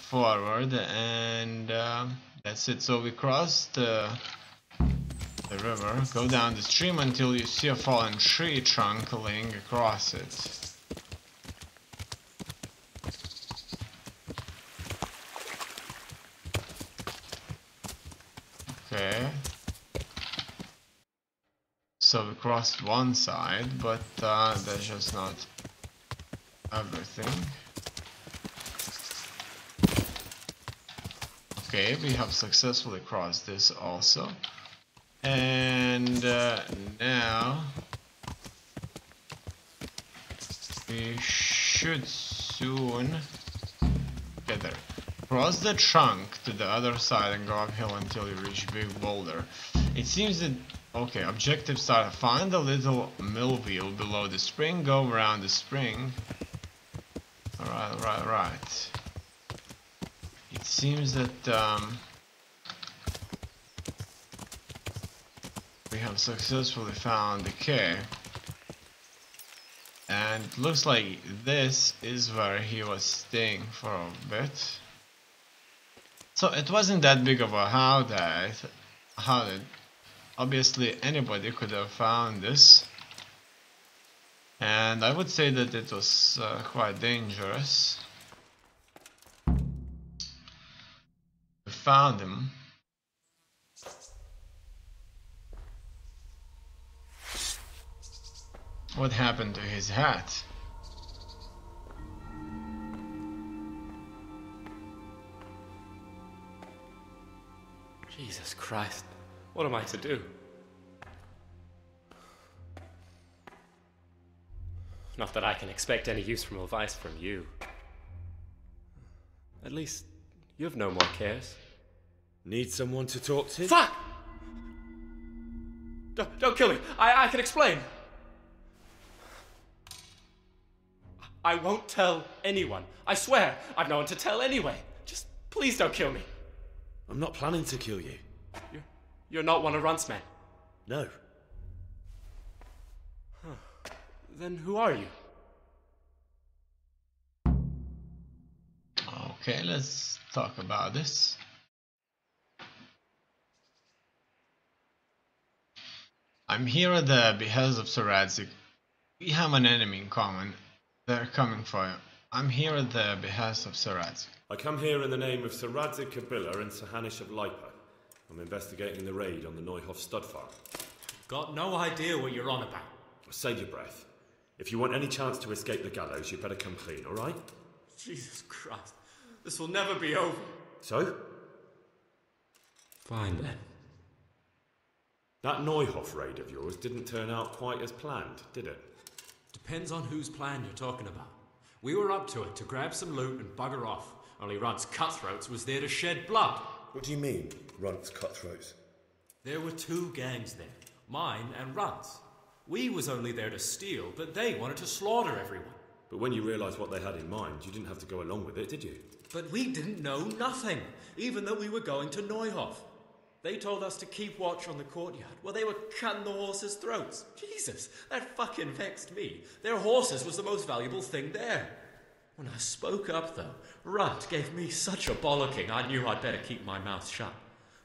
forward, and that's it. So we cross the river, go down the stream until you see a fallen tree trunk laying across it. Okay. So we crossed one side, but that's just not everything. Okay, we have successfully crossed this also. And now we should soon get there. Cross the trunk to the other side and go uphill until you reach Big Boulder. It seems that, okay, objective start. Find the little mill wheel below the spring, go around the spring. Alright. It seems that we have successfully found the cave. And it looks like this is where he was staying for a bit. So it wasn't that big of a howdah. Obviously anybody could have found this. And I would say that it was quite dangerous. We found him. What happened to his hat? Jesus Christ, what am I to do? Not that I can expect any useful advice from you. At least, you've no more cares. Need someone to talk to? Fuck! Don't kill me. I can explain. I won't tell anyone. I swear, I've no one to tell anyway. Just please don't kill me. I'm not planning to kill you. You're not one of Runt's men? No. Huh. Then who are you? Okay, let's talk about this. I'm here at the behest of Sir Radzig. We have an enemy in common. They're coming for you. I'm here at the behest of Sir Radzig. I come here in the name of Sir Radzig Kabila and Sir Hanish of Lipa. I'm investigating the raid on the Neuhoff stud farm. Got no idea what you're on about. Save your breath. If you want any chance to escape the gallows, you better come clean, alright? Jesus Christ. This will never be over. So? Fine then. That Neuhoff raid of yours didn't turn out quite as planned, did it? Depends on whose plan you're talking about. We were up to it to grab some loot and bugger off. Only Runt's cutthroats was there to shed blood. What do you mean, Runt's cutthroats? There were two gangs there, mine and Runt's. We was only there to steal, but they wanted to slaughter everyone. But when you realised what they had in mind, you didn't have to go along with it, did you? But we didn't know nothing, even though we were going to Neuhoff. They told us to keep watch on the courtyard while they were cutting the horses' throats. Jesus, that fucking vexed me. Their horses was the most valuable thing there. When I spoke up, though, Runt gave me such a bollocking I knew I'd better keep my mouth shut.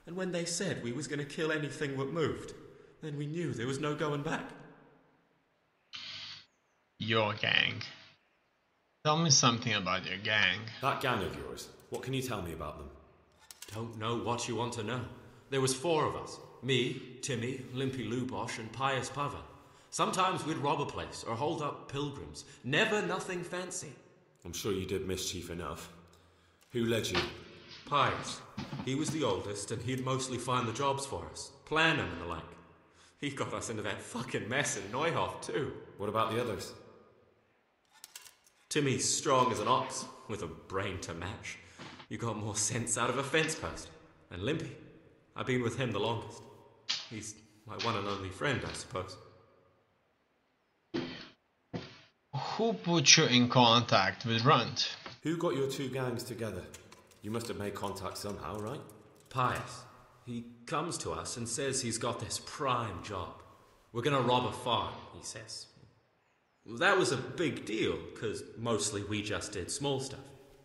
And when they said we was going to kill anything that moved, then we knew there was no going back. Your gang. Tell me something about your gang. That gang of yours, what can you tell me about them? Don't know what you want to know. There was 4 of us. Me, Timmy, Limpy Lubosh, and Pius Pava. Sometimes we'd rob a place or hold up pilgrims. Never nothing fancy. I'm sure you did mischief enough. Who led you? Pius. He was the oldest, and he'd mostly find the jobs for us. Plan them and the like. He got us into that fucking mess in Neuhoff, too. What about the others? Timmy's strong as an ox, with a brain to match. You got more sense out of a fence post. And Limpy. I've been with him the longest. He's my one and only friend, I suppose. Who put you in contact with Runt? Who got your 2 gangs together? You must have made contact somehow, right? Pius. He comes to us and says he's got this prime job. We're gonna rob a farm, he says. That was a big deal, because mostly we just did small stuff.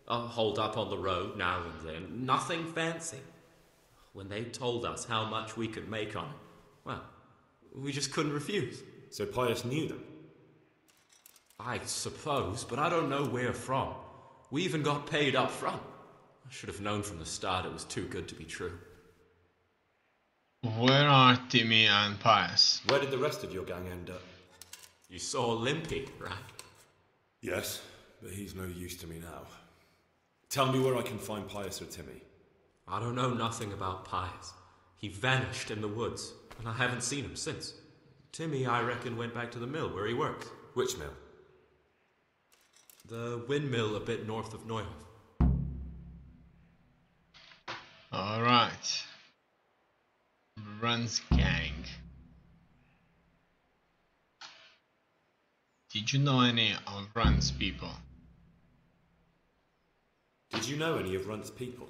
hold up on the road now and then. Nothing fancy. When they told us how much we could make on it, well, we just couldn't refuse. So Pius knew them? I suppose, but I don't know where from. We even got paid up front. I should have known from the start it was too good to be true. Where are Timmy and Pius? Where did the rest of your gang end up? You saw Limpy, right? Yes, but he's no use to me now. Tell me where I can find Pius or Timmy. I don't know nothing about Pius. He vanished in the woods, and I haven't seen him since. Timmy, I reckon, went back to the mill where he works. Which mill? The windmill a bit north of Neuhof. Alright. Run's gang. Did you know any of Run's people? Did you know any of Runt's people?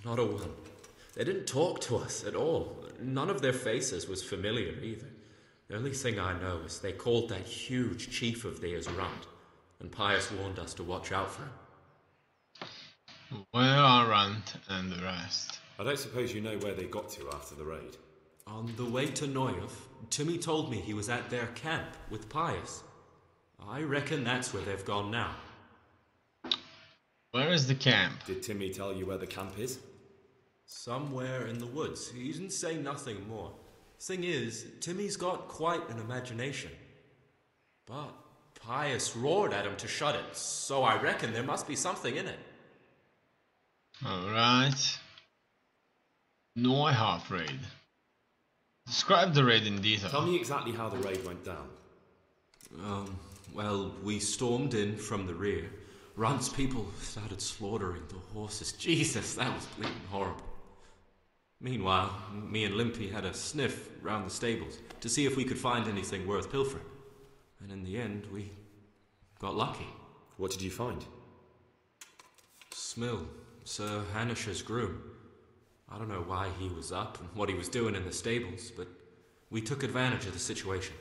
Not a one. They didn't talk to us at all. None of their faces was familiar either. The only thing I know is they called that huge chief of theirs Runt, and Pius warned us to watch out for him. Where are Runt and the rest? I don't suppose you know where they got to after the raid. On the way to Neuhof, Timmy told me he was at their camp with Pius. I reckon that's where they've gone now. Where is the camp? Did Timmy tell you where the camp is? Somewhere in the woods. He didn't say nothing more. Thing is, Timmy's got quite an imagination. But Pius roared at him to shut it, so I reckon there must be something in it. Alright. Neuhof raid. Describe the raid in detail. Tell me exactly how the raid went down. Well, we stormed in from the rear. Runt's people started slaughtering the horses. Jesus, that was bleeding horrible. Meanwhile, me and Limpy had a sniff round the stables to see if we could find anything worth pilfering. And in the end, we got lucky. What did you find? Smill, Sir Hanish's groom. I don't know why he was up and what he was doing in the stables, but we took advantage of the situation.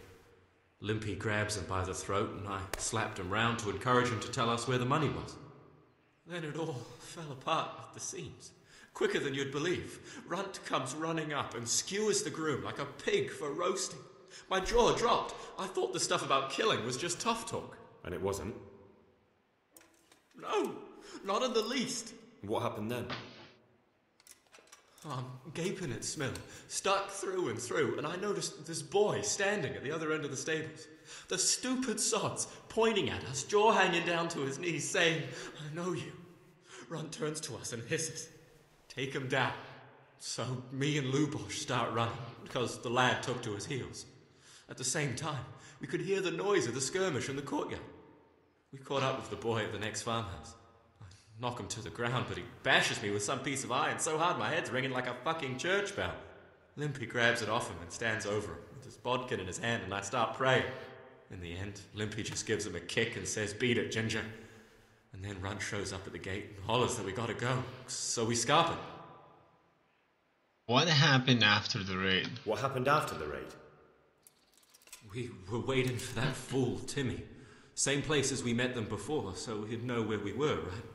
Limpy grabs him by the throat and I slapped him round to encourage him to tell us where the money was. Then it all fell apart at the seams. Quicker than you'd believe. Runt comes running up and skewers the groom like a pig for roasting. My jaw dropped. I thought the stuff about killing was just tough talk. And it wasn't? No, not in the least. What happened then? I'm gaping at Smill, stuck through and through, and I noticed this boy standing at the other end of the stables. The stupid sods pointing at us, jaw hanging down to his knees, saying, "I know you." Runt turns to us and hisses, "Take him down." So me and Lubosh start running, because the lad took to his heels. At the same time, we could hear the noise of the skirmish in the courtyard. We caught up with the boy at the next farmhouse. Knock him to the ground, but he bashes me with some piece of iron so hard my head's ringing like a fucking church bell. Limpy grabs it off him and stands over him with his bodkin in his hand, and I start praying. In the end, Limpy just gives him a kick and says, "Beat it, Ginger." And then Runt shows up at the gate and hollers that we gotta go, so we scarp it. What happened after the raid? What happened after the raid? We were waiting for that fool, Timmy. Same place as we met them before, so he'd know where we were, right?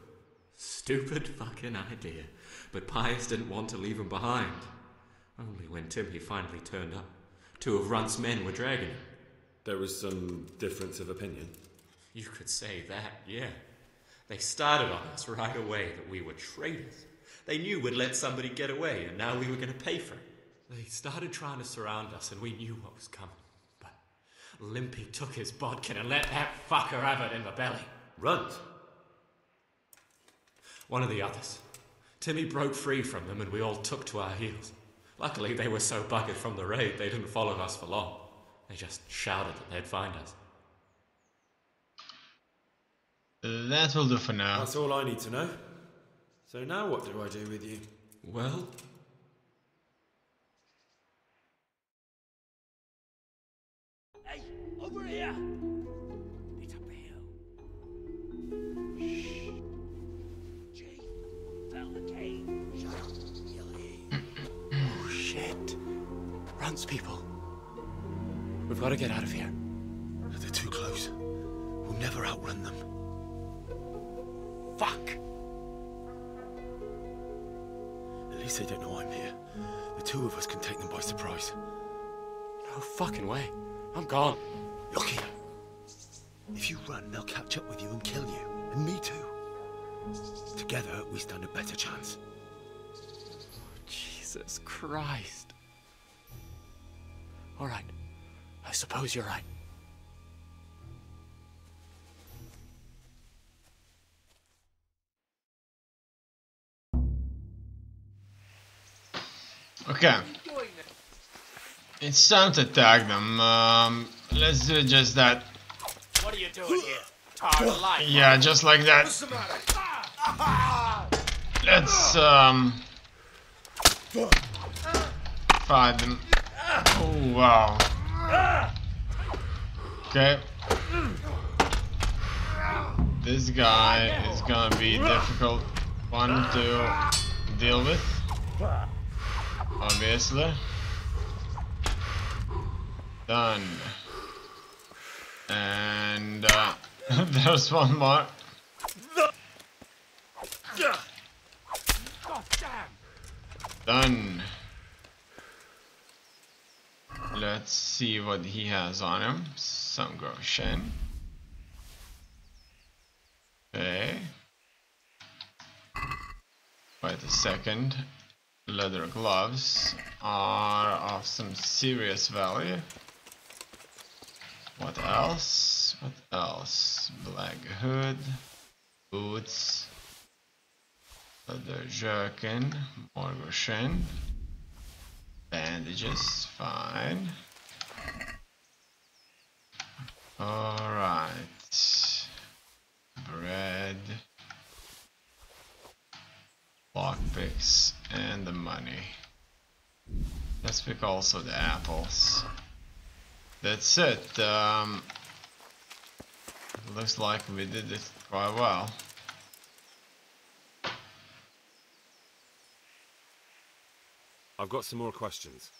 Stupid fucking idea. But Pius didn't want to leave him behind. Only when Timmy finally turned up, 2 of Runt's men were dragging him. There was some difference of opinion. You could say that, yeah. They started on us right away that we were traitors. They knew we'd let somebody get away, and now we were going to pay for it. They started trying to surround us, and we knew what was coming. But Limpy took his bodkin and let that fucker have it in the belly. Runt? One of the others. Timmy broke free from them and we all took to our heels. Luckily, they were so buggered from the raid, they didn't follow us for long. They just shouted that they'd find us. That will do for now. That's all I need to know. So now what do I do with you? Well... Hey, over here! It's up the hill. Shh. Chief, found the cave. Shut up, Billy. Oh, shit. Runt's people. We've got to get out of here. They're too close. We'll never outrun them. Fuck! At least they don't know I'm here. The two of us can take them by surprise. No fucking way. I'm gone. Look here. If you run, they'll catch up with you and kill you. And me too. Together, we stand a better chance. Jesus Christ. Alright. I suppose you're right. Okay. It's time to tag them. Let's do just that. What are you doing here? Tar life. Yeah, just like that. Let's fight them. Oh wow. Okay. This guy is gonna be a difficult one to deal with. Obviously. Done. And there's one more. Done. Let's see what he has on him. Some groschen. Okay. Wait a second. Leather gloves are of some serious value. What else? What else? Black hood, boots, leather jerkin, more groschen, bandages, fine. Alright. Bread, lockpicks, and the money. Let's pick also the apples. That's it. Looks like we did it quite well. I've got some more questions.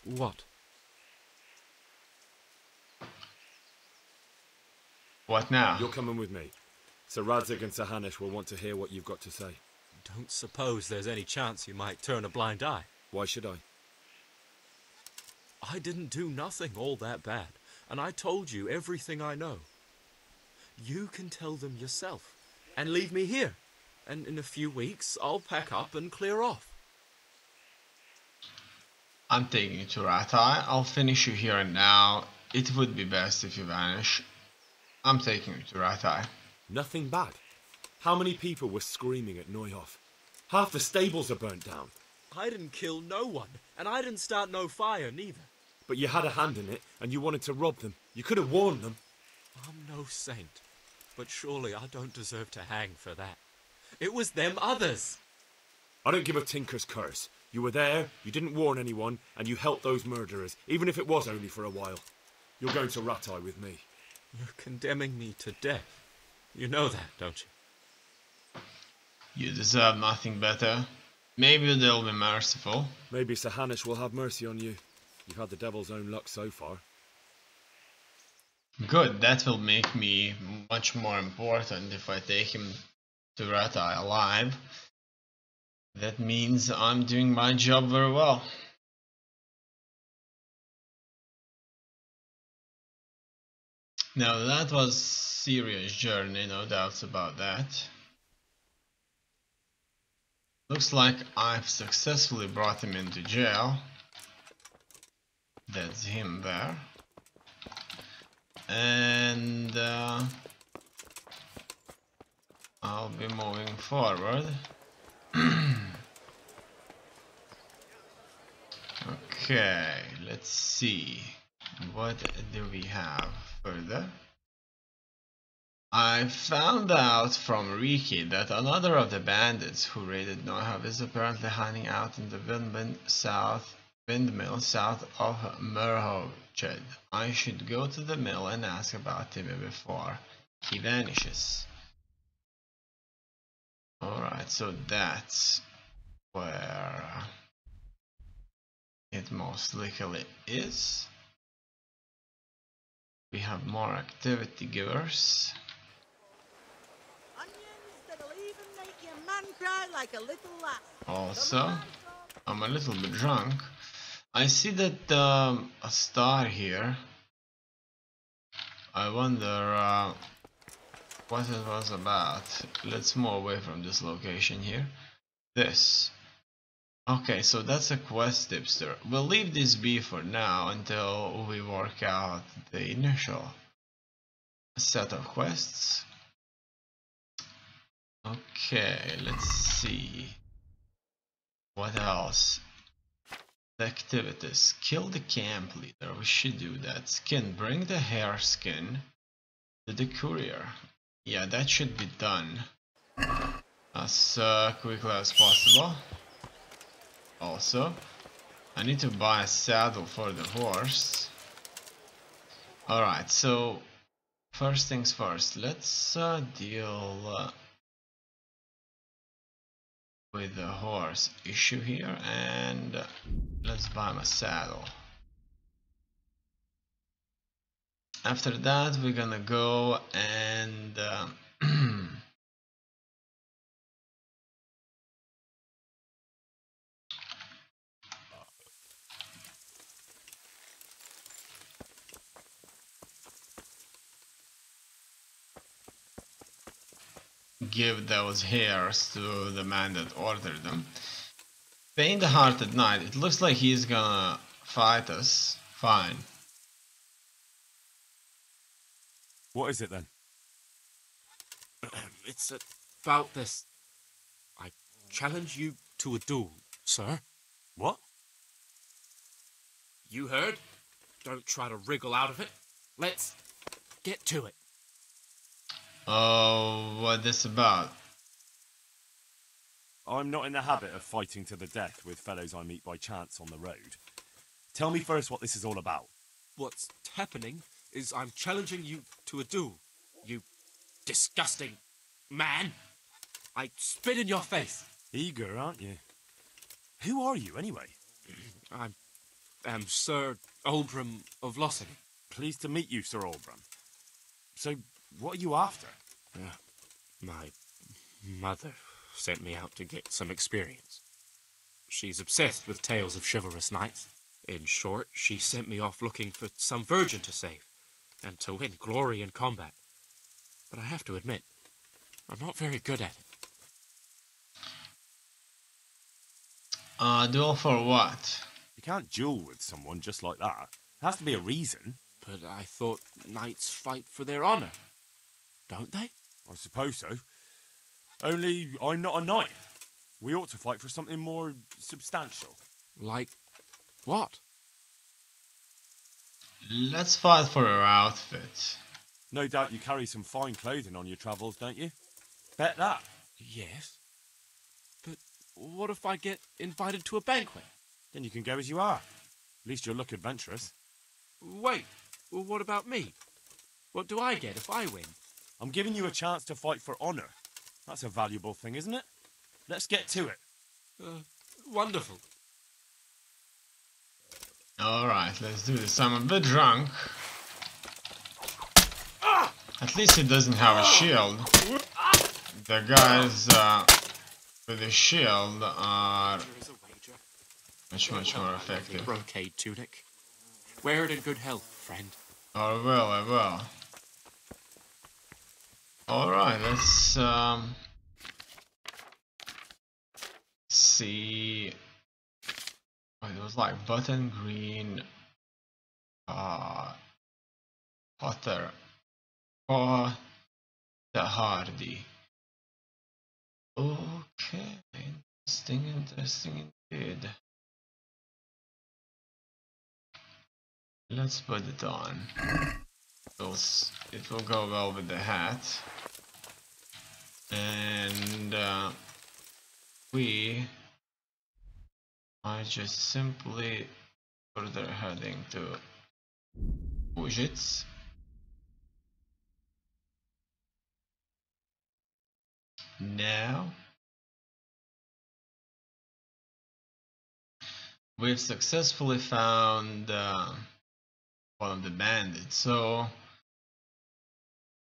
What? What now? You're coming with me. Sir Radzig and Sir Hanush will want to hear what you've got to say. Don't suppose there's any chance you might turn a blind eye. Why should I? I didn't do nothing all that bad, and I told you everything I know. You can tell them yourself, and leave me here, and in a few weeks I'll pack up and clear off. I'm taking you to Ratai. I'll finish you here and now. It would be best if you vanish. I'm taking you to Ratai. Nothing bad. How many people were screaming at Neuhof? Half the stables are burnt down. I didn't kill no one, and I didn't start no fire neither. But you had a hand in it, and you wanted to rob them. You could have warned them. I'm no saint, but surely I don't deserve to hang for that. It was them others. I don't give a tinker's curse. You were there, you didn't warn anyone, and you helped those murderers, even if it was only for a while. You're going to Ratai with me. You're condemning me to death. You know that, don't you? You deserve nothing better. Maybe they'll be merciful. Maybe Sir Hanush will have mercy on you. You've had the devil's own luck so far. Good, that will make me much more important if I take him to Ratai alive. That means I'm doing my job very well. Now that was a serious journey, no doubts about that. Looks like I've successfully brought him into jail. That's him there. And I'll be moving forward. Okay, let's see. What do we have further? I found out from Riki that another of the bandits who raided Neuhof is apparently hiding out in the windmill south of Merhovched. I should go to the mill and ask about him before he vanishes. Alright, so that's where it most likely is. We have more activity givers. even make your man cry like a little lass. Also, I'm a little bit drunk. I see that a star here. I wonder what it was about. Let's move away from this location here. This. Okay, so that's a quest tipster. We'll leave this be for now until we work out the initial set of quests. Okay, let's see. What else? The activities. Kill the camp leader. We should do that. Skin. Bring the hare skin to the courier. Yeah, that should be done as quickly as possible. Also, I need to buy a saddle for the horse. Alright, so first things first, let's deal with the horse issue here, and let's buy him a saddle. After that, we're gonna go and give those hares to the man that ordered them. Pain the heart at night. It looks like he's gonna fight us. Fine. What is it then? It's about this. I challenge you to a duel, sir. What? You heard? Don't try to wriggle out of it. Let's get to it. Oh, what this about? I'm not in the habit of fighting to the death with fellows I meet by chance on the road. Tell me first what this is all about. What's happening is I'm challenging you to a duel. You disgusting man. I spit in your face. Eager, aren't you? Who are you, anyway? I am Sir Oldram of Lossing. Pleased to meet you, Sir Oldram. So, what are you after? My mother sent me out to get some experience. She's obsessed with tales of chivalrous knights. In short, she sent me off looking for some virgin to save, and to win glory in combat. But I have to admit, I'm not very good at it. Duel for what? You can't duel with someone just like that. There has to be a reason. But I thought knights fight for their honor, don't they? I suppose so. Only I'm not a knight. We ought to fight for something more substantial. Like what? Let's fight for her outfit. No doubt you carry some fine clothing on your travels, don't you? Bet that. Yes. But what if I get invited to a banquet? Then you can go as you are. At least you'll look adventurous. Wait, well, what about me? What do I get if I win? I'm giving you a chance to fight for honor. That's a valuable thing, isn't it? Let's get to it. Wonderful. Alright, let's do this. I'm a bit drunk. At least he doesn't have a shield. The guys with a shield are much more effective. Brocade tunic. Wear it in good health, friend. I will. Alright, let's see. Oh, it was like button green, Potter, the Hardy. Okay, interesting indeed. Let's put it on. It will go well with the hat. And we are just simply further heading to Ujits. Now we've successfully found one of the bandits, so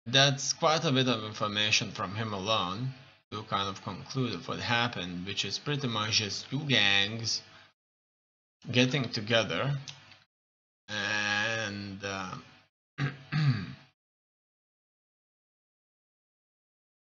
that's quite a bit of information from him alone. to kind of conclude of what happened, which is pretty much just two gangs getting together